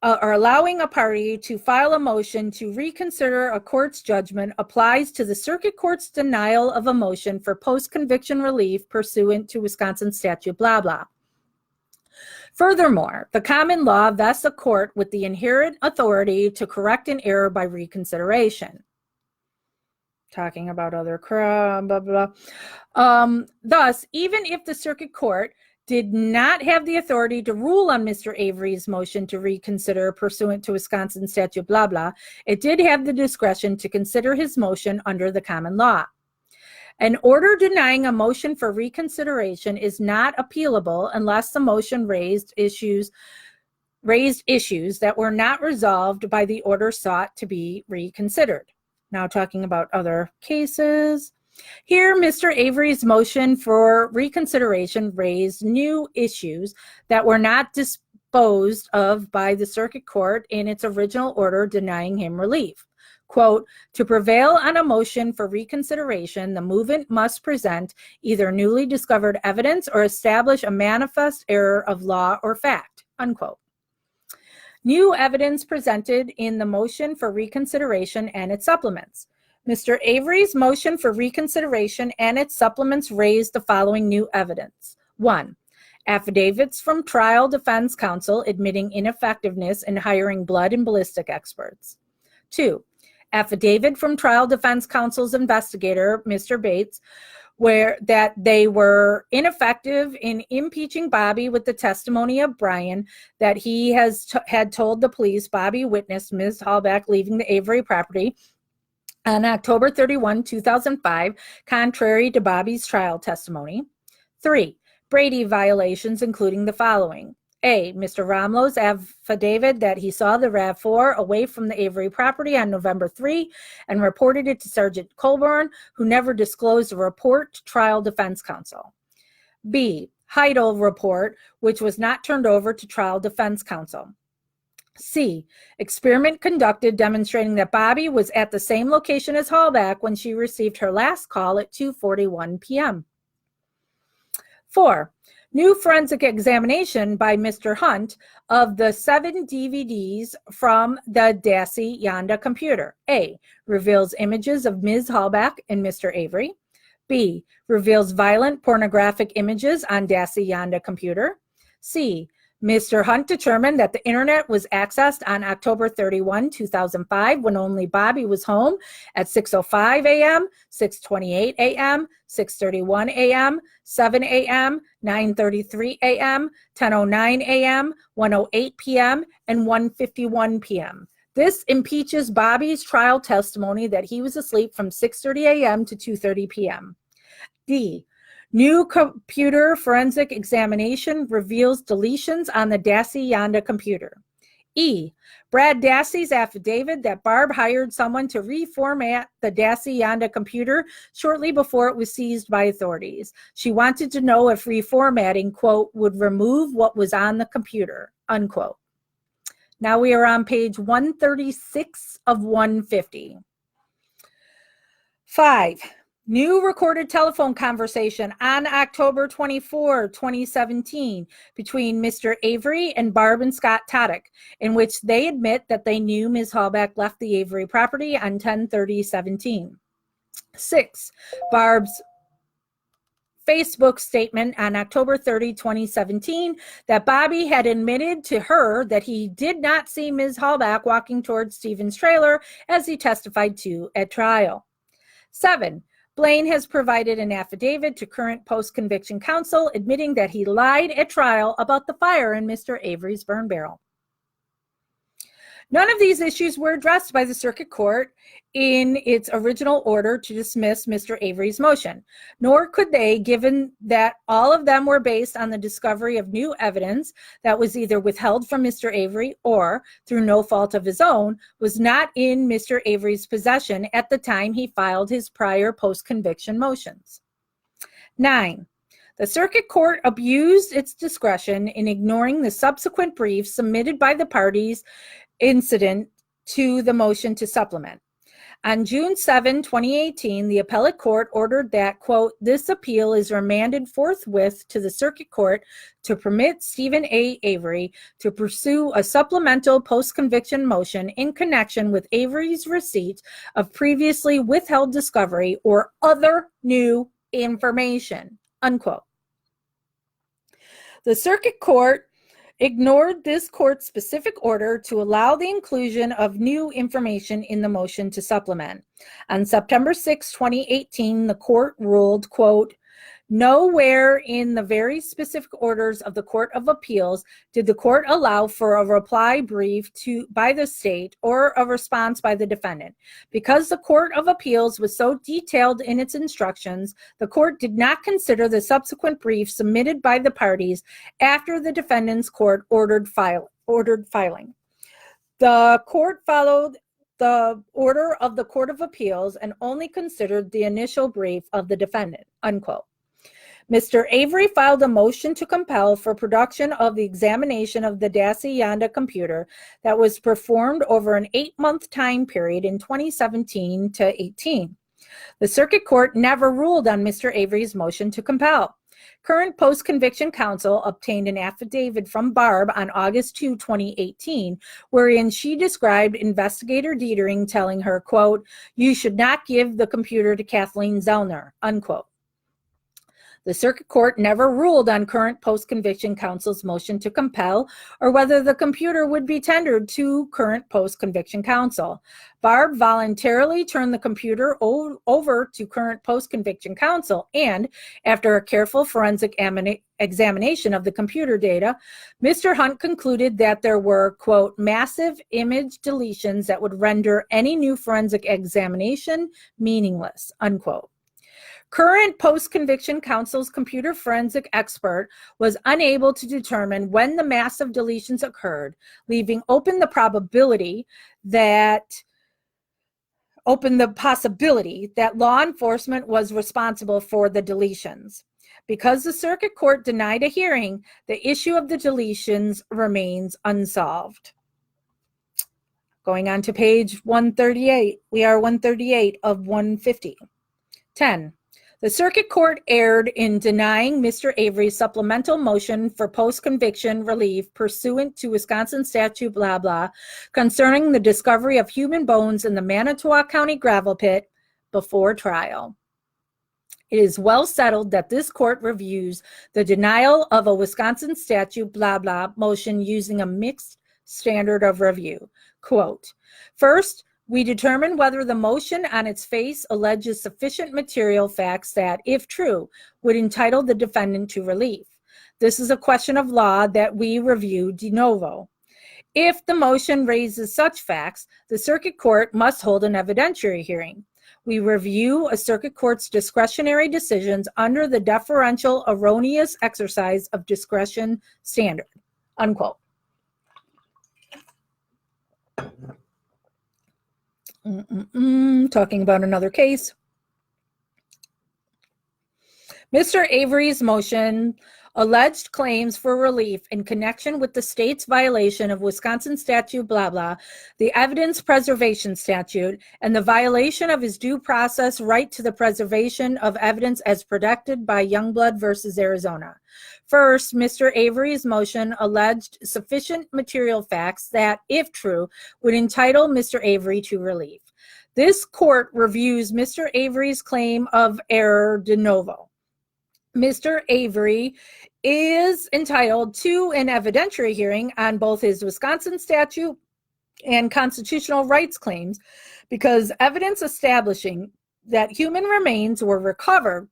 or allowing a party to file a motion to reconsider a court's judgment applies to the circuit court's denial of a motion for post-conviction relief pursuant to Wisconsin statute blah blah. Furthermore, the common law vests a court with the inherent authority to correct an error by reconsideration. Talking about other blah blah. Thus, even if the circuit court did not have the authority to rule on Mr. Avery's motion to reconsider pursuant to Wisconsin statute blah blah, it did have the discretion to consider his motion under the common law. An order denying a motion for reconsideration is not appealable unless the motion raised issues that were not resolved by the order sought to be reconsidered. Now talking about other cases. Here, Mr. Avery's motion for reconsideration raised new issues that were not disposed of by the circuit court in its original order denying him relief. Quote, to prevail on a motion for reconsideration, the movement must present either newly discovered evidence or establish a manifest error of law or fact, unquote. New evidence presented in the motion for reconsideration and its supplements. Mr. Avery's motion for reconsideration and its supplements raised the following new evidence. 1. Affidavits from trial defense counsel admitting ineffectiveness in hiring blood and ballistic experts. 2. Affidavit from trial defense counsel's investigator, Mr. Bates, where that they were ineffective in impeaching Bobby with the testimony of Brian that he had told the police Bobby witnessed Ms. Hallback leaving the Avery property on October 31, 2005, contrary to Bobby's trial testimony. 3. Brady violations, including the following. A. Mr. Romlow's affidavit that he saw the RAV4 away from the Avery property on November 3 and reported it to Sergeant Colburn, who never disclosed the report to trial defense counsel. B. Heidel report, which was not turned over to trial defense counsel. C. Experiment conducted demonstrating that Bobby was at the same location as Hallback when she received her last call at 2:41 p.m. 4. New forensic examination by Mr. Hunt of the 7 DVDs from the Dassey Yonda computer. A. Reveals images of Ms. Hallback and Mr. Avery. B. Reveals violent pornographic images on Dassey Yonda computer. C. Mr. Hunt determined that the internet was accessed on October 31, 2005, when only Bobby was home at 6:05 a.m., 6:28 a.m., 6:31 a.m., 7 a.m., 9:33 a.m., 10:09 a.m., 1:08 p.m., and 1:51 p.m. This impeaches Bobby's trial testimony that he was asleep from 6:30 a.m. to 2:30 p.m. D. New computer forensic examination reveals deletions on the Dassey Yonda computer. E. Brad Dassey's affidavit that Barb hired someone to reformat the Dassey Yonda computer shortly before it was seized by authorities. She wanted to know if reformatting, quote, would remove what was on the computer, unquote. Now we are on page 136 of 150. 5. New recorded telephone conversation on October 24, 2017 between Mr. Avery and Barb and Scott Toddick, in which they admit that they knew Ms. Hallback left the Avery property on 10/30/17. 6. Barb's Facebook statement on October 30, 2017, that Bobby had admitted to her that he did not see Ms. Hallback walking towards Stephen's trailer as he testified to at trial. 7. Blaine has provided an affidavit to current post-conviction counsel admitting that he lied at trial about the fire in Mr. Avery's burn barrel. None of these issues were addressed by the circuit court in its original order to dismiss Mr. Avery's motion, nor could they, given that all of them were based on the discovery of new evidence that was either withheld from Mr. Avery or, through no fault of his own, was not in Mr. Avery's possession at the time he filed his prior post-conviction motions. 9. The circuit court abused its discretion in ignoring the subsequent briefs submitted by the parties incident to the motion to supplement. On June 7, 2018, the appellate court ordered that, quote, this appeal is remanded forthwith to the circuit court to permit Stephen A. Avery to pursue a supplemental post-conviction motion in connection with Avery's receipt of previously withheld discovery or other new information, unquote. The circuit court ignored this court's specific order to allow the inclusion of new information in the motion to supplement. On September 6, 2018, the court ruled, quote, nowhere in the very specific orders of the Court of Appeals did the court allow for a reply brief by the state or a response by the defendant. Because the Court of Appeals was so detailed in its instructions, the court did not consider the subsequent brief submitted by the parties after the defendant's court ordered filing. The court followed the order of the Court of Appeals and only considered the initial brief of the defendant, unquote. Mr. Avery filed a motion to compel for production of the examination of the Dassey Yanda computer that was performed over an 8-month time period in 2017 to 18. The circuit court never ruled on Mr. Avery's motion to compel. Current post-conviction counsel obtained an affidavit from Barb on August 2, 2018, wherein she described investigator Dietering telling her, quote, you should not give the computer to Kathleen Zellner, unquote. The circuit court never ruled on current post-conviction counsel's motion to compel or whether the computer would be tendered to current post-conviction counsel. Barb voluntarily turned the computer over to current post-conviction counsel, and after a careful forensic examination of the computer data, Mr. Hunt concluded that there were, quote, massive image deletions that would render any new forensic examination meaningless, unquote. Current post-conviction counsel's computer forensic expert was unable to determine when the massive deletions occurred, leaving open the possibility that law enforcement was responsible for the deletions. Because the circuit court denied a hearing, the issue of the deletions remains unsolved. Going on to page 138, we are 138 of 150. 10. The circuit court erred in denying Mr. Avery's supplemental motion for post-conviction relief pursuant to Wisconsin statute blah blah concerning the discovery of human bones in the Manitowoc County gravel pit before trial. It is well settled that this court reviews the denial of a Wisconsin statute blah blah motion using a mixed standard of review. Quote, first, we determine whether the motion on its face alleges sufficient material facts that, if true, would entitle the defendant to relief. This is a question of law that we review de novo. If the motion raises such facts, the circuit court must hold an evidentiary hearing. We review a circuit court's discretionary decisions under the deferential erroneous exercise of discretion standard, unquote. Talking about another case. Mr. Avery's motion alleged claims for relief in connection with the state's violation of Wisconsin statute blah blah, the evidence preservation statute, and the violation of his due process right to the preservation of evidence as protected by Youngblood versus Arizona. First, Mr. Avery's motion alleged sufficient material facts that, if true, would entitle Mr. Avery to relief. This court reviews Mr. Avery's claim of error de novo. Mr. Avery is entitled to an evidentiary hearing on both his Wisconsin statute and constitutional rights claims because evidence establishing that human remains were recovered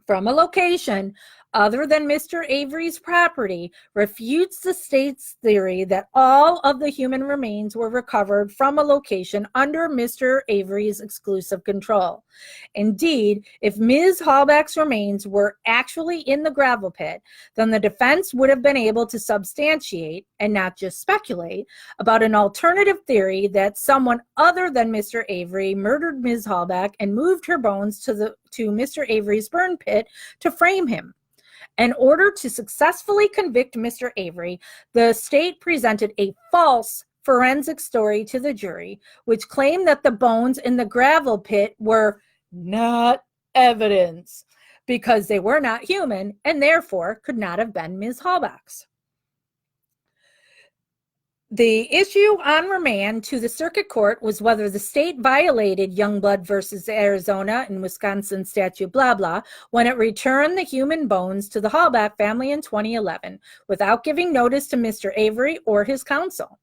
from a location other than Mr. Avery's property refutes the state's theory that all of the human remains were recovered from a location under Mr. Avery's exclusive control. Indeed, if Ms. Hallback's remains were actually in the gravel pit, then the defense would have been able to substantiate, and not just speculate, about an alternative theory that someone other than Mr. Avery murdered Ms. Hallback and moved her bones to Mr. Avery's burn pit to frame him. In order to successfully convict Mr. Avery, the state presented a false forensic story to the jury, which claimed that the bones in the gravel pit were not evidence because they were not human and therefore could not have been Ms. Hallback's. The issue on remand to the circuit court was whether the state violated Youngblood versus Arizona and Wisconsin statute blah blah when it returned the human bones to the Hallback family in 2011 without giving notice to Mr. Avery or his counsel.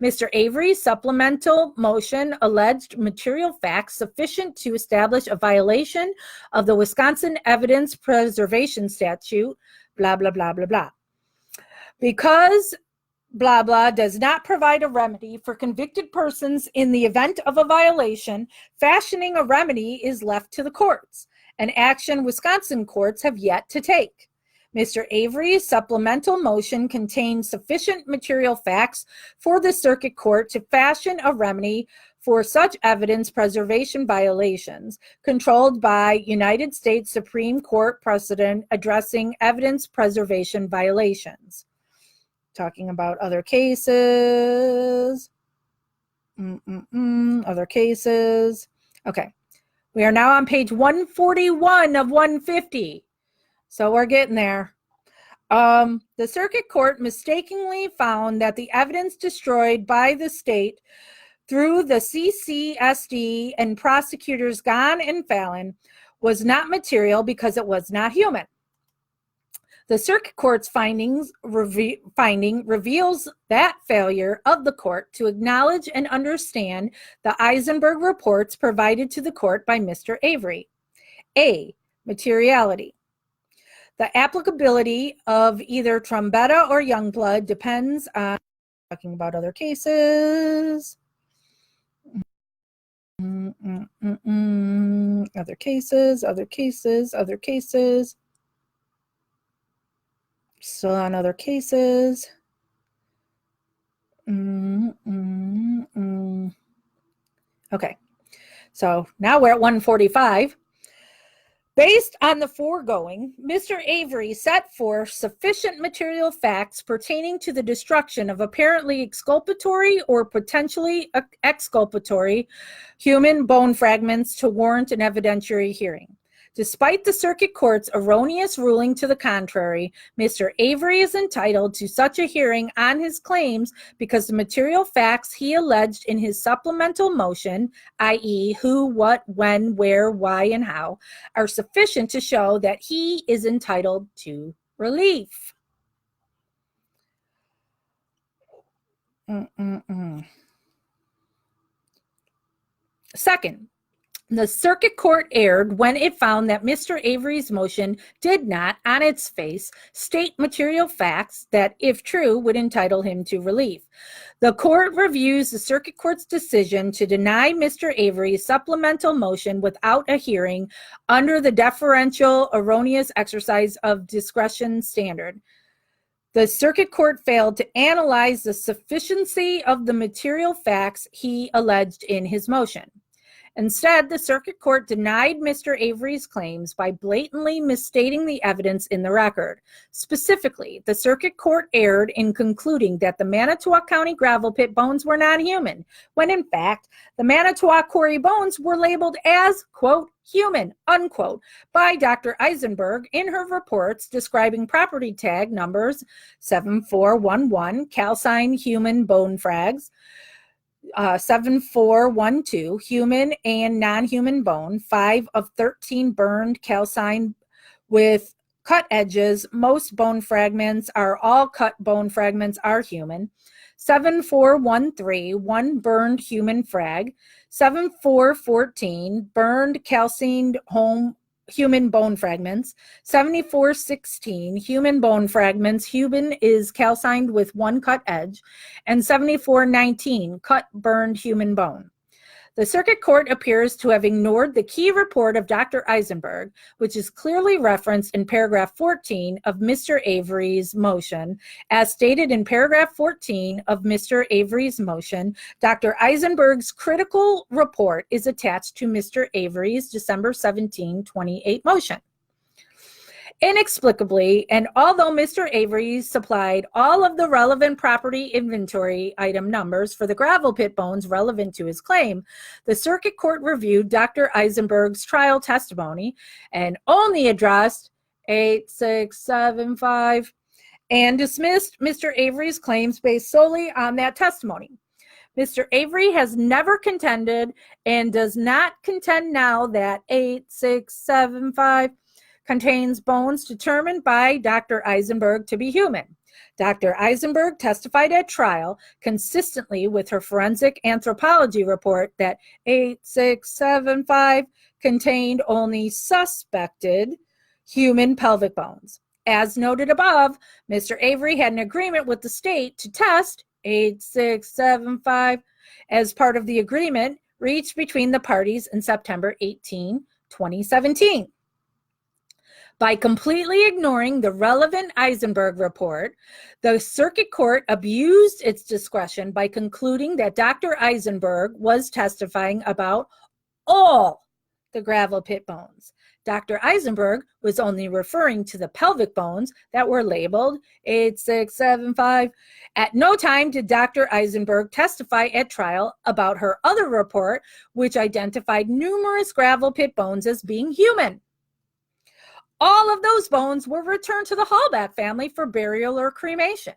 Mr. Avery's supplemental motion alleged material facts sufficient to establish a violation of the Wisconsin evidence preservation statute blah blah blah blah blah. Because blah blah does not provide a remedy for convicted persons in the event of a violation, fashioning a remedy is left to the courts, an action Wisconsin courts have yet to take. Mr. Avery's supplemental motion contains sufficient material facts for the circuit court to fashion a remedy for such evidence preservation violations, controlled by United States Supreme Court precedent addressing evidence preservation violations. Talking about other cases. Other cases. Okay. We are now on page 141 of 150. So we're getting there. The circuit court mistakenly found that the evidence destroyed by the state through the CCSD and prosecutors Gahn and Fallon was not material because it was not human. The circuit court's finding reveals that failure of the court to acknowledge and understand the Eisenberg reports provided to the court by Mr. Avery. A, materiality. The applicability of either Trombetta or Youngblood depends on talking about other cases. Other cases. Still on other cases. Okay, so now we're at 145. Based on the foregoing, Mr. Avery set forth sufficient material facts pertaining to the destruction of apparently exculpatory or potentially exculpatory human bone fragments to warrant an evidentiary hearing. Despite the circuit court's erroneous ruling to the contrary, Mr. Avery is entitled to such a hearing on his claims because the material facts he alleged in his supplemental motion, i.e. who, what, when, where, why, and how, are sufficient to show that he is entitled to relief. Second, the circuit court erred when it found that Mr. Avery's motion did not, on its face, state material facts that, if true, would entitle him to relief. The court reviews the circuit court's decision to deny Mr. Avery's supplemental motion without a hearing under the deferential erroneous exercise of discretion standard. The circuit court failed to analyze the sufficiency of the material facts he alleged in his motion. Instead, the circuit court denied Mr. Avery's claims by blatantly misstating the evidence in the record. Specifically, the circuit court erred in concluding that the Manitowoc County gravel pit bones were non-human, when in fact, the Manitowoc Quarry bones were labeled as, quote, human, unquote, by Dr. Eisenberg in her reports describing property tag numbers 7411, calcined human bone frags, 7412, human and non-human bone, 5 of 13 burned calcined with cut edges. Most bone fragments are all cut bone fragments are human. 7413, 1 burned human frag. 7414, burned calcined human bone fragments, 7416 human bone fragments, human is calcined with one cut edge, and 7419 cut burned human bone. The circuit court appears to have ignored the key report of Dr. Eisenberg, which is clearly referenced in paragraph 14 of Mr. Avery's motion. As stated in paragraph 14 of Mr. Avery's motion, Dr. Eisenberg's critical report is attached to Mr. Avery's December 17, 28 motion. Inexplicably, and although Mr. Avery supplied all of the relevant property inventory item numbers for the gravel pit bones relevant to his claim, the circuit court reviewed Dr. Eisenberg's trial testimony and only addressed 8675 and dismissed Mr. Avery's claims based solely on that testimony. Mr. Avery has never contended and does not contend now that 8675 contains bones determined by Dr. Eisenberg to be human. Dr. Eisenberg testified at trial consistently with her forensic anthropology report that 8675 contained only suspected human pelvic bones. As noted above, Mr. Avery had an agreement with the state to test 8675 as part of the agreement reached between the parties in September 18, 2017. By completely ignoring the relevant Eisenberg report, the circuit court abused its discretion by concluding that Dr. Eisenberg was testifying about all the gravel pit bones. Dr. Eisenberg was only referring to the pelvic bones that were labeled 8675. At no time did Dr. Eisenberg testify at trial about her other report, which identified numerous gravel pit bones as being human. All of those bones were returned to the Hallback family for burial or cremation.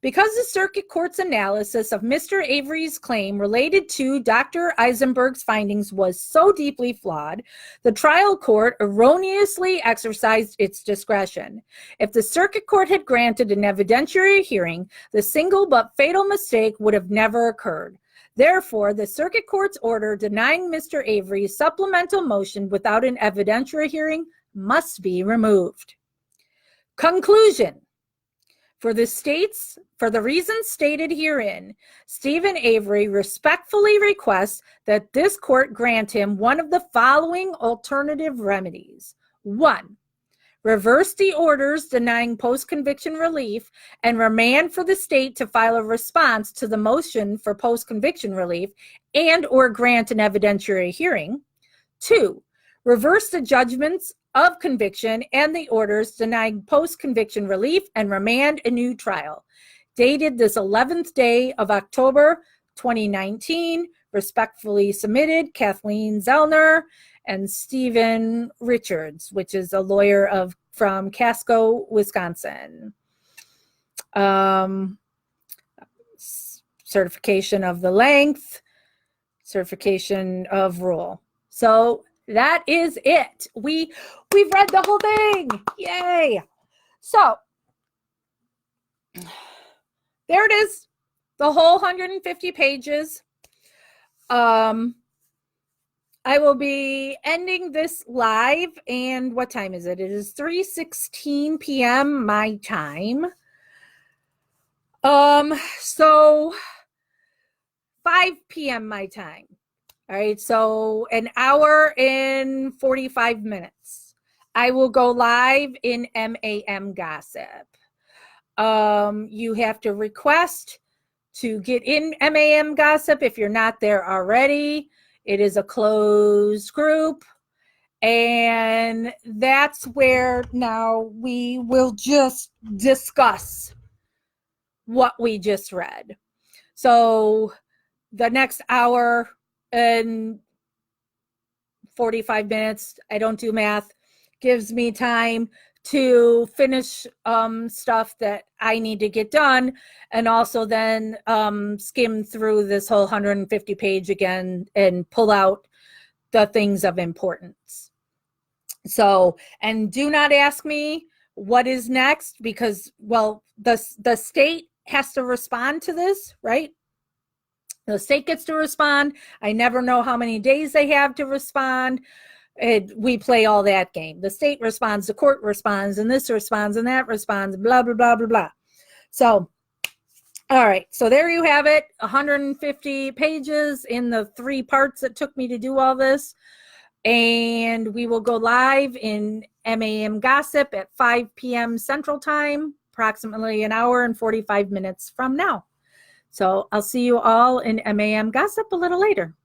Because the circuit court's analysis of Mr. Avery's claim related to Dr. Eisenberg's findings was so deeply flawed, the trial court erroneously exercised its discretion. If the circuit court had granted an evidentiary hearing, the single but fatal mistake would have never occurred. Therefore, the circuit court's order denying Mr. Avery's supplemental motion without an evidentiary hearing must be removed. Conclusion. For the reasons stated herein, Stephen Avery respectfully requests that this court grant him one of the following alternative remedies. 1. Reverse the orders denying post-conviction relief and remand for the state to file a response to the motion for post-conviction relief and or grant an evidentiary hearing. 2. Reverse the judgments of conviction and the orders denying post-conviction relief and remand a new trial. Dated this 11th day of October 2019, respectfully submitted Kathleen Zellner and Stephen Richards, which is a lawyer from Casco, Wisconsin. Certification of the length, certification of rule. So that is it. We've read the whole thing. Yay. So there it is. The whole 150 pages. I will be ending this live, and what time is it? It is 3:16 p.m. my time. So 5 p.m. my time. All right, so an hour and 45 minutes. I will go live in MAM Gossip. You have to request to get in MAM Gossip if you're not there already. It is a closed group, and that's where now we will just discuss what we just read. So the next hour and 45 minutes, I don't do math, gives me time to finish stuff that I need to get done, and also then skim through this whole 150 page again and pull out the things of importance. So, and do not ask me what is next, because, well, the state has to respond to this, right? The state gets to respond. I never know how many days they have to respond. We play all that game. The state responds, the court responds, and this responds, and that responds, blah, blah, blah, blah, blah. So, all right. So there you have it. 150 pages in the 3 parts it took me to do all this. And we will go live in MAM Gossip at 5 p.m. Central Time, approximately an hour and 45 minutes from now. So I'll see you all in MAM Gossip a little later.